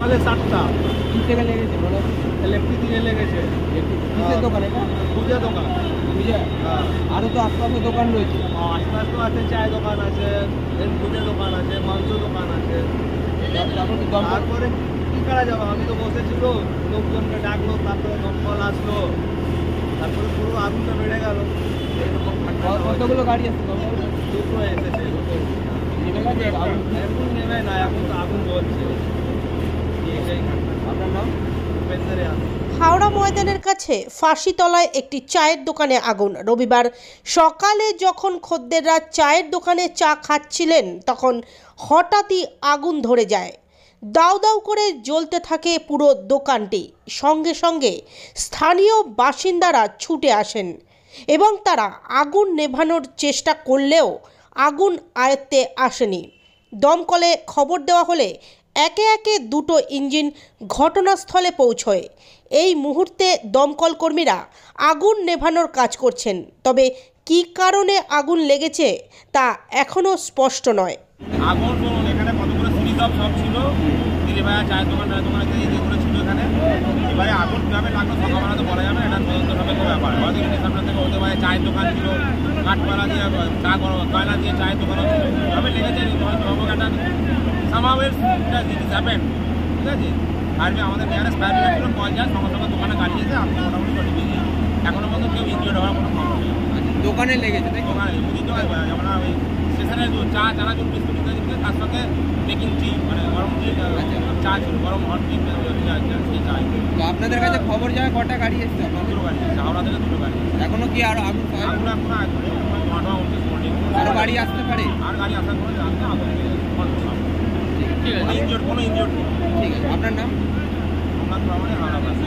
আমাদের 7টা কি থেকে লেগেছে বলো? ইলেকট্রিক দিয়ে লেগেছে। কিসের দোকান এটা? পূজা দোকান। বুঝে? হ্যাঁ, আরও তো আশপাশে দোকান রয়েছে। আশপাশ তো আছে, চায় দোকান আছে, পূজা দোকান আছে, মাংস দোকান আছে। তারপর কি দমকল? তারপরে কি করা যাবে, আমি তো বসেছিল, লোকজনকে ডাকলো, তারপরে দমকল আসলো, তারপরে পুরো আগুনটা বেড়ে গেল। এরকম কতগুলো গাড়ি আছে দমকল? দুটো এসেছে। নেমে গেছে আগুন? এখন নেমে না, এখন তো আগুন জ্বলছে। এইটাই ঘটনা। আপনার নাম? উপেন্দ্র আছে। হাওড়া ময়দানের কাছে ফাঁসিতলায় একটি চায়ের দোকানে আগুন। রবিবার সকালে যখন খদ্দেররা চায়ের দোকানে চা খাচ্ছিলেন তখন হঠাৎই আগুন ধরে যায়। দাউ দাউ করে জ্বলতে থাকে পুরো দোকানটি। সঙ্গে সঙ্গে স্থানীয় বাসিন্দারা ছুটে আসেন এবং তারা আগুন নেভানোর চেষ্টা করলেও আগুন আয়ত্তে আসেনি। দমকলে খবর দেওয়া হলে একে একে দুটো ইঞ্জিন ঘটনাস্থলে পৌঁছয়। এই মুহূর্তে দমকল কর্মীরা আগুন নেভানোর কাজ করছেন, তবে কী কারণে আগুন লেগেছে তা এখনও স্পষ্ট নয়। আগুন বলুন, এখানে কতগুলো সিঁড়ি সব ছিল, দিদিভাইয়া চায়ের দোকানে যেগুলো ছিল এখানে। এবারে আগুন কীভাবে লাগলো সকালবেলা তো বলা যাবে, এটা তদন্ত সাপেক্ষ ব্যাপার। হয়তো এখানে সামনে থেকে হতে পারে চায়ের দোকান ছিল, কাঠপালা দিয়ে চা কয়লা দিয়ে চায়ের দোকানও ছিল, কীভাবে লেগেছে একটা সামাবের জিনিস হ্যাপেন, ঠিক আছে। ফায়ার আমাদের নিয়ারেস্ট ফায়ার ব্রিগেড ছিল, কল যায়, সঙ্গে সঙ্গে দোকানে গাড়ি এসে আপনি মোটামুটি সঠিক পেয়েছি। এখনও পর্যন্ত কেউ ইনজিওর্ড হওয়ার কোনো সম্ভব নেই। দোকানে লেগেছে তাই? দোকানে বুঝতে পারবে, যেমন ওই স্টেশনে চানাচুর বিস্কুট ইত্যাদি ছিল, তার সাথে বেকিং টি, মানে গরম টি, চা ছিল, গরম হট টি, সেই চা। তো আপনাদের কাছে খবর যায় কটা গাড়ি এসছে? দুটো গাড়ি আছে, হাওড়া থেকে দুটো গাড়ি। এখনো কি আরো আগুন? আগুন এখন ধোঁয়া উঠছে মোটামুটি। আরো গাড়ি আসতে পারে? আর গাড়ি আসার পরে জানতে আগুন কোনো ইনজিওর্ড নেই। ঠিক আছে, আপনার নাম? সোমনাথ ভ্রমণে হাওড়া বাস।